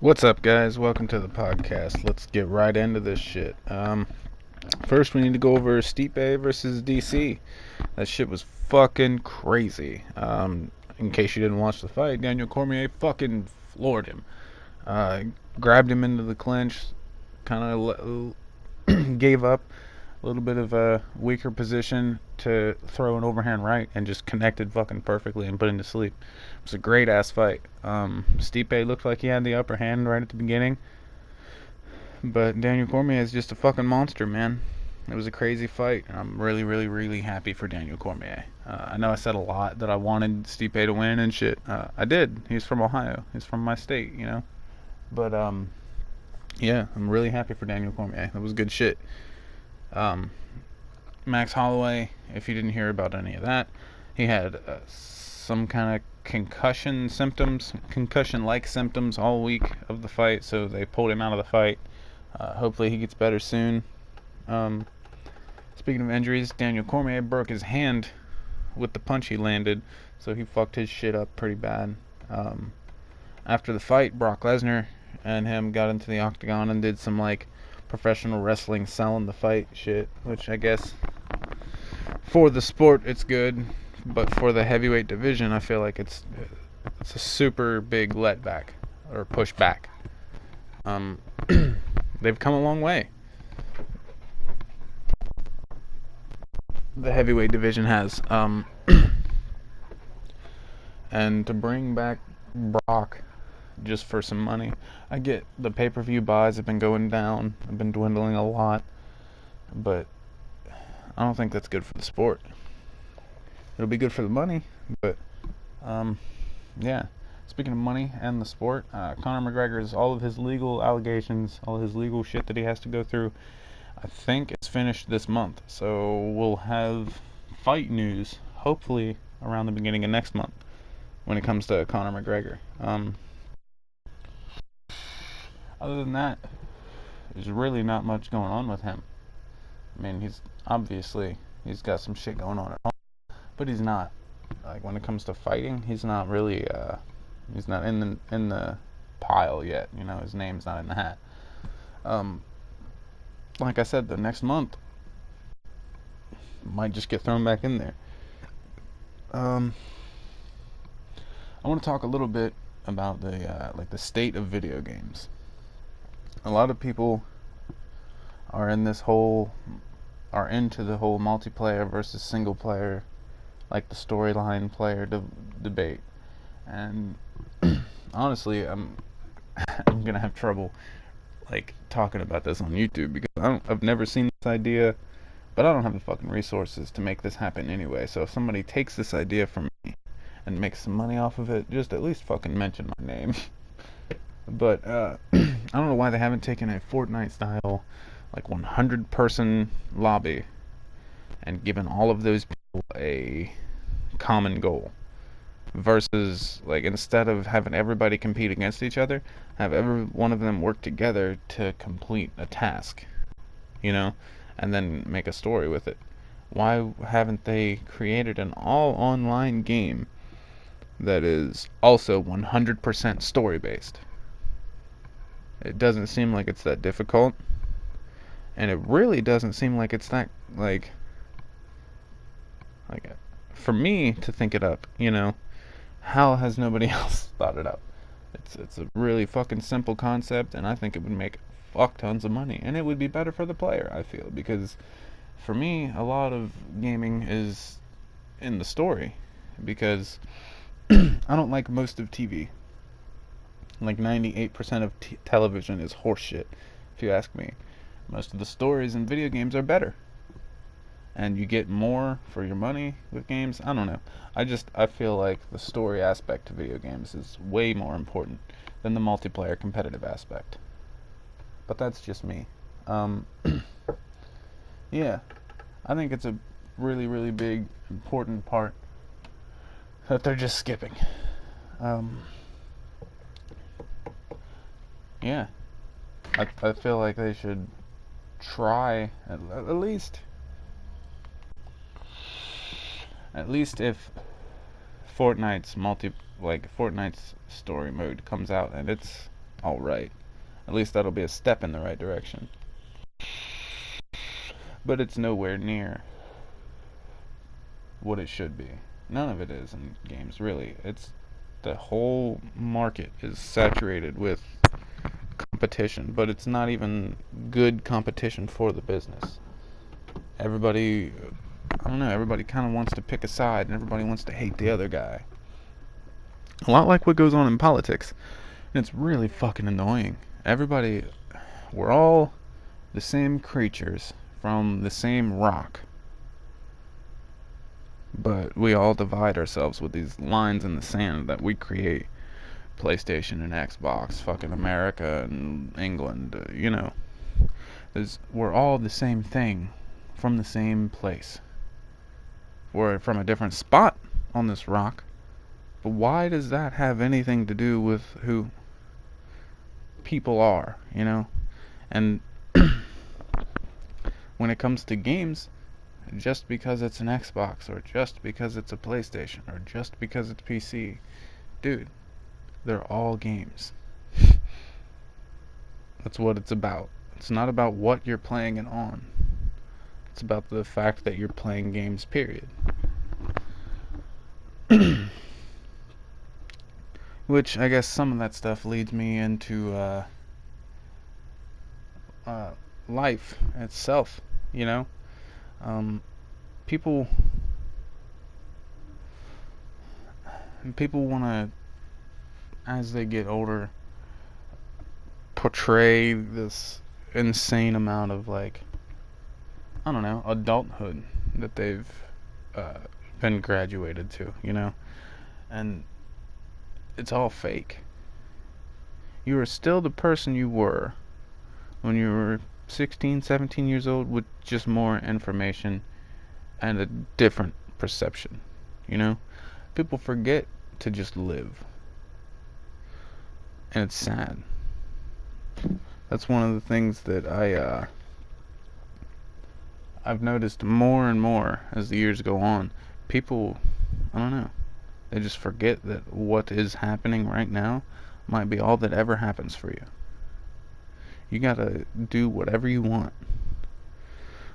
What's up, guys? Welcome to the podcast. Let's get right into this shit. First, we need to go over Stipe versus DC. That shit was fucking crazy. In case you didn't watch the fight, Daniel Cormier fucking floored him. Uh, Grabbed him into the clinch, kind of gave up a little bit of a weaker position to throw an overhand right and just connected fucking perfectly and put him to sleep. It was a great ass fight. Stipe looked like he had the upper hand right at the beginning, but Daniel Cormier is just a fucking monster, man. It was a crazy fight, and I'm really, really, really happy for Daniel Cormier. I know I said a lot that I wanted Stipe to win and shit. I did. He's from Ohio. He's from my state, you know. But yeah, I'm really happy for Daniel Cormier. That was good shit. Um, Max Holloway, if you didn't hear about any of that, he had some kind of concussion-like symptoms all week of the fight, so they pulled him out of the fight. Hopefully he gets better soon. Speaking of injuries, Daniel Cormier broke his hand with the punch he landed, so he fucked his shit up pretty bad. After the fight, Brock Lesnar and him got into the octagon and did some like professional wrestling selling the fight shit, which I guess for the sport it's good, but for the heavyweight division I feel like it's a super big letback or pushback. They've come a long way. The heavyweight division has, and to bring back Brock just for some money. I get the pay-per-view buys have been going down, have been dwindling a lot, but I don't think that's good for the sport. It'll be good for the money, but yeah. Speaking of money and the sport, Conor McGregor's all of his legal allegations, all of his legal shit that he has to go through, I think it's finished this month. So we'll have fight news hopefully around the beginning of next month when it comes to Conor McGregor. Other than that, there's really not much going on with him. I mean, he's got some shit going on at home, but he's not, like, when it comes to fighting, he's not really he's not in the pile yet. You know, his name's not in the hat. Like I said, the next month might just get thrown back in there. I want to talk a little bit about the state of video games. A lot of people are into the whole multiplayer versus single player, like the storyline player debate. And honestly, I'm gonna have trouble like talking about this on YouTube because I've never seen this idea, but I don't have the fucking resources to make this happen anyway. So if somebody takes this idea from me and makes some money off of it, just at least fucking mention my name. But I don't know why they haven't taken a Fortnite style, like 100-person lobby and given all of those people a common goal. Versus, like, instead of having everybody compete against each other, have every one of them work together to complete a task, you know, and then make a story with it. Why haven't they created an all-online game that is also 100% story-based? It doesn't seem like it's that difficult, and it really doesn't seem like it's that, like for me to think it up, you know. How has nobody else thought it up? It's a really fucking simple concept, and I think it would make fuck tons of money, and it would be better for the player, I feel, because for me, a lot of gaming is in the story, because I don't like most of TV. Like 98% of television is horseshit, if you ask me. Most of the stories in video games are better, and you get more for your money with games. I don't know. I feel like the story aspect to video games is way more important than the multiplayer competitive aspect. But that's just me. Yeah, I think it's a really, really big, important part that they're just skipping. Yeah, I feel like they should try at least if Fortnite's story mode comes out and it's alright. At least that'll be a step in the right direction. But it's nowhere near what it should be. None of it is in games, really. It's the whole market is saturated with competition, but it's not even good competition for the business. Everybody, I don't know, everybody kind of wants to pick a side, and everybody wants to hate the other guy. A lot like what goes on in politics. And it's really fucking annoying. Everybody, we're all the same creatures from the same rock. But we all divide ourselves with these lines in the sand that we create. PlayStation and Xbox, fucking America and England, we're all the same thing from the same place. We're from a different spot on this rock. But why does that have anything to do with who people are, And when it comes to games, just because it's an Xbox, or just because it's a PlayStation, or just because it's PC, dude, they're all games. That's what it's about. It's not about what you're playing it on. It's about the fact that you're playing games, period. Which, I guess some of that stuff leads me into life itself, people want to, as they get older, portray this insane amount of, adulthood that they've been graduated to, and it's all fake. You are still the person you were when you were 16, 17 years old, with just more information and a different perception, People forget to just live. And it's sad. That's one of the things that I've noticed more and more as the years go on. People, I don't know, they just forget that what is happening right now might be all that ever happens for you. You gotta do whatever you want.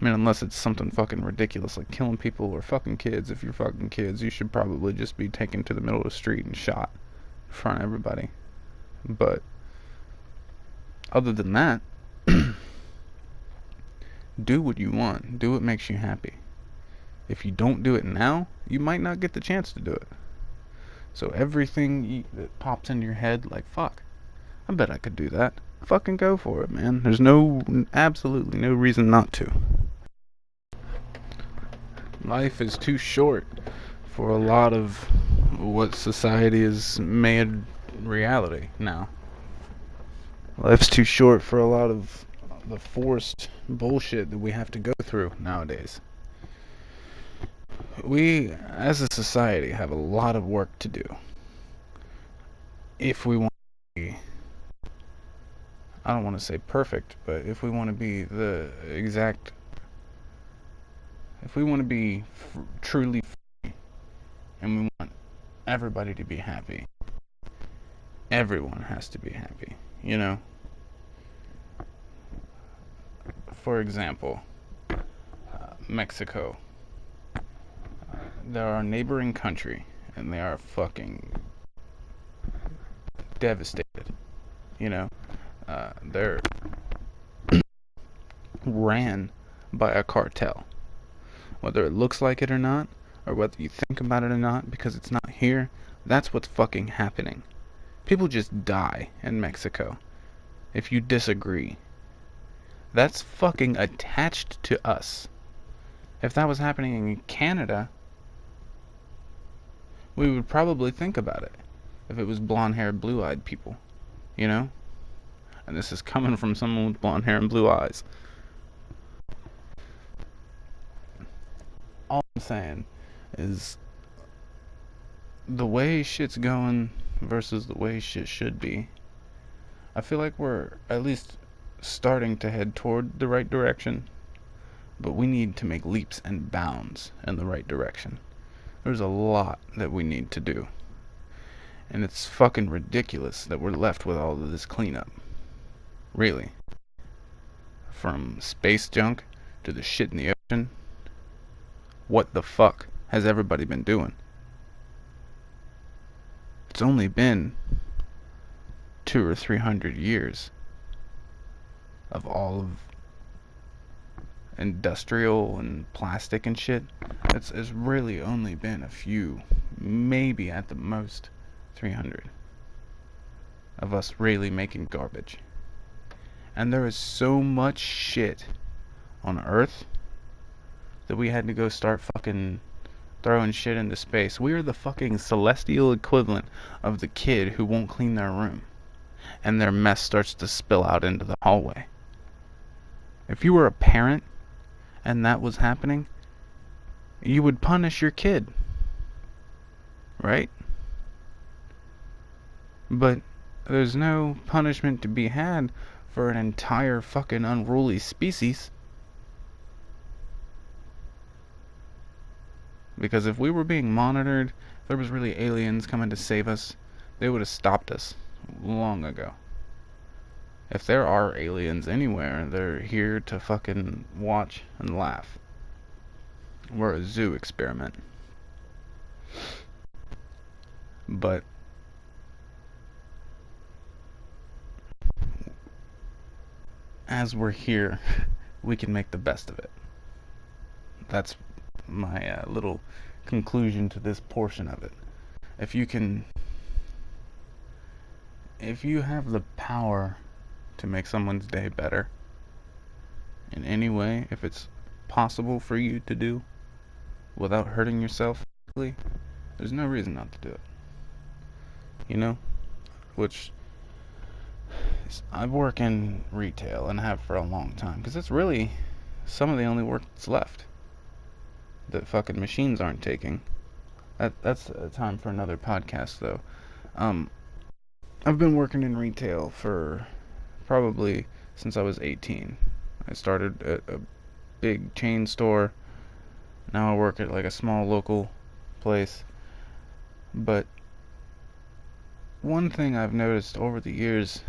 I mean, unless it's something fucking ridiculous like killing people or fucking kids. If you're fucking kids, you should probably just be taken to the middle of the street and shot in front of everybody. But other than that, do what you want. Do what makes you happy. If you don't do it now, you might not get the chance to do it. So everything that pops into your head, like, fuck, I bet I could do that. Fucking go for it, man. There's absolutely no reason not to. Life is too short for a lot of what society has made reality now. Life's too short for a lot of the forced bullshit that we have to go through nowadays. We, as a society, have a lot of work to do if we want to be, I don't want to say perfect, but if we want to be if we want to be truly free, and we want everybody to be happy, everyone has to be happy, For example, Mexico. They're our neighboring country, and they are fucking devastated, They're ran by a cartel. Whether it looks like it or not, or whether you think about it or not, because it's not here, that's what's fucking happening. People just die in Mexico. If you disagree, that's fucking attached to us. If that was happening in Canada, we would probably think about it. If it was blonde-haired, blue-eyed people, And this is coming from someone with blonde hair and blue eyes. All I'm saying is the way shit's going versus the way shit should be. I feel like we're at least starting to head toward the right direction, but we need to make leaps and bounds in the right direction. There's a lot that we need to do. And it's fucking ridiculous that we're left with all of this cleanup. Really. From space junk to the shit in the ocean. What the fuck has everybody been doing? It's only been 200 or 300 years of all of industrial and plastic and shit. It's really only been a few, maybe at the most 300 of us really making garbage. And there is so much shit on Earth that we had to go start fucking throwing shit into space. We are the fucking celestial equivalent of the kid who won't clean their room and their mess starts to spill out into the hallway. If you were a parent and that was happening, you would punish your kid, right? But there's no punishment to be had for an entire fucking unruly species. Because if we were being monitored, if there was really aliens coming to save us, they would have stopped us long ago. If there are aliens anywhere, they're here to fucking watch and laugh. We're a zoo experiment. But as we're here, we can make the best of it. That's my little conclusion to this portion of it. If you have the power to make someone's day better in any way, if it's possible for you to do without hurting yourself, there's no reason not to do it. You know? Which I work in retail and have for a long time because it's really some of the only work that's left that fucking machines aren't taking. That's a time for another podcast though. I've been working in retail for probably since I was 18. I started at a big chain store. Now I work at like a small local place. But one thing I've noticed over the years,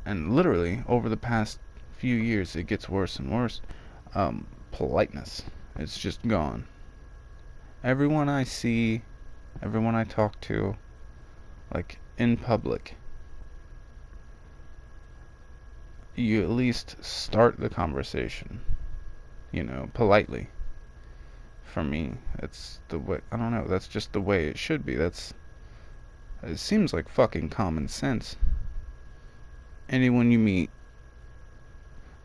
and literally over the past few years, it gets worse and worse. Politeness. It's just gone. Everyone I see, everyone I talk to, like in public, you at least start the conversation, politely. For me, it's the way, I don't know, that's just the way it should be. It seems like fucking common sense. Anyone you meet,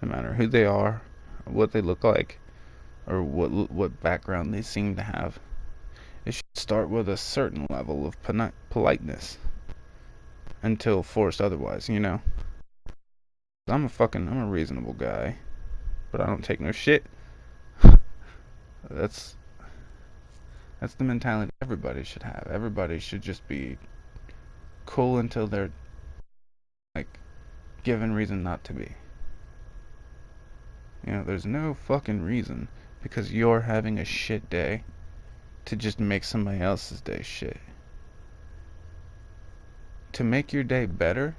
no matter who they are, or what they look like, or what background they seem to have, it should start with a certain level of politeness until forced otherwise, I'm a reasonable guy, but I don't take no shit. That's the mentality everybody should have. Everybody should just be cool until they're like given reason not to be. There's no fucking reason because you're having a shit day to just make somebody else's day shit. To make your day better,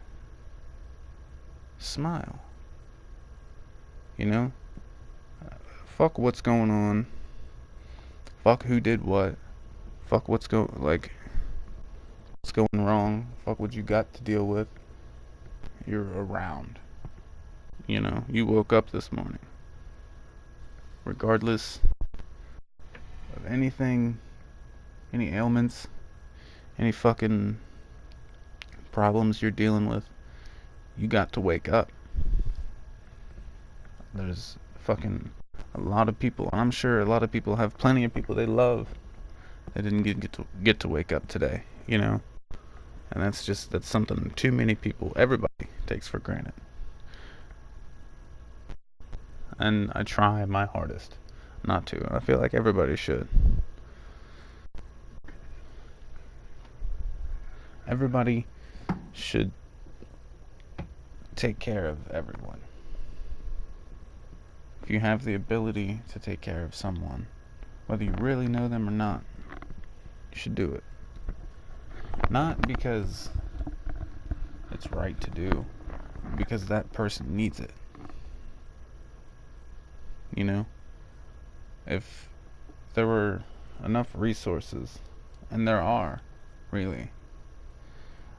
smile. Fuck what's going on. Fuck who did what. Fuck what's going wrong. Fuck what you got to deal with. You're around. You woke up this morning. Regardless of anything, any ailments, any fucking problems you're dealing with, you got to wake up. There's fucking a lot of people, and I'm sure a lot of people have plenty of people they love that didn't get to wake up today, and that's something too many people, everybody takes for granted. And I try my hardest not to. I feel like everybody should. Everybody should take care of everyone. If you have the ability to take care of someone, whether you really know them or not, you should do it. Not because it's right to do, because that person needs it. You know? If there were enough resources, and there are, really,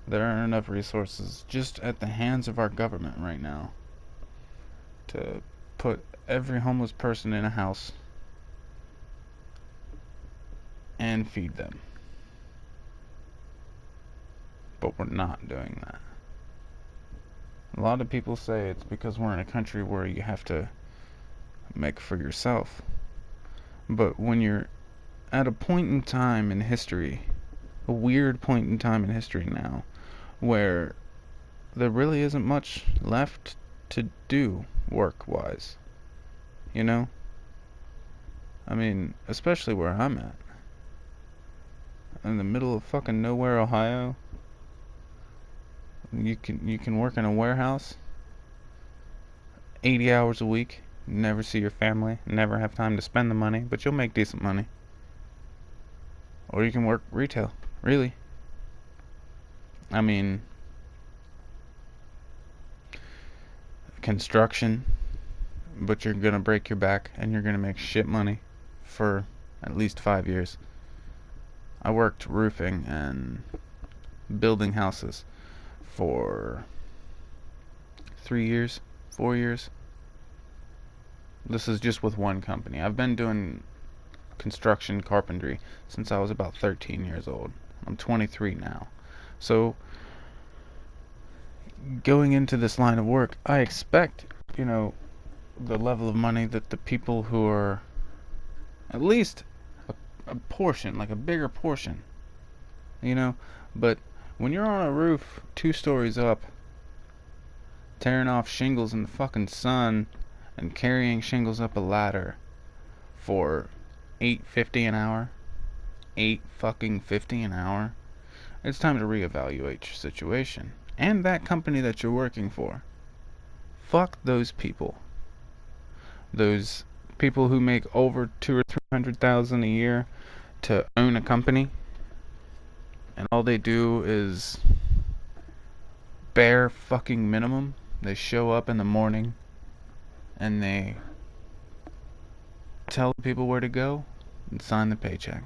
there are enough resources just at the hands of our government right now to put every homeless person in a house and feed them. But we're not doing that. A lot of people say it's because we're in a country where you have to make for yourself. But when you're at a point in time in history, a weird point in time in history now, where there really isn't much left to do work-wise, you know? I mean, especially where I'm at. In the middle of fucking nowhere, Ohio. You can work in a warehouse 80 hours a week, never see your family, never have time to spend the money, but you'll make decent money. Or you can work retail, really. I mean, construction, but you're gonna break your back and you're gonna make shit money for at least 5 years. I worked roofing and building houses for 3 years, 4 years. This is just with one company. I've been doing construction carpentry since I was about 13 years old. I'm 23 now. So going into this line of work, I expect, the level of money that the people who are at least a portion, like a bigger portion, but when you're on a roof 2 stories up, tearing off shingles in the fucking sun and carrying shingles up a ladder for $8.50 an hour, $8.50 an hour, it's time to reevaluate your situation and that company that you're working for. Fuck those people. Those people who make over 200,000 or 300,000 a year to own a company, and all they do is bare fucking minimum. They show up in the morning and they tell people where to go and sign the paycheck.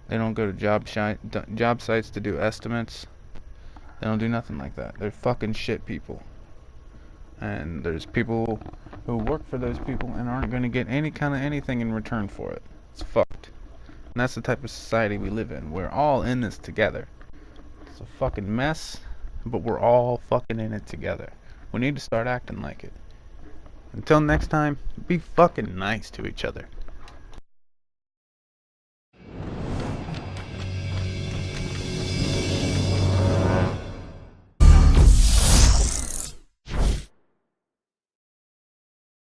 They don't go to job sites to do estimates. They don't do nothing like that. They're fucking shit people. And there's people who work for those people and aren't going to get any kind of anything in return for it. It's fucked. And that's the type of society we live in. We're all in this together. It's a fucking mess, but we're all fucking in it together. We need to start acting like it. Until next time, be fucking nice to each other.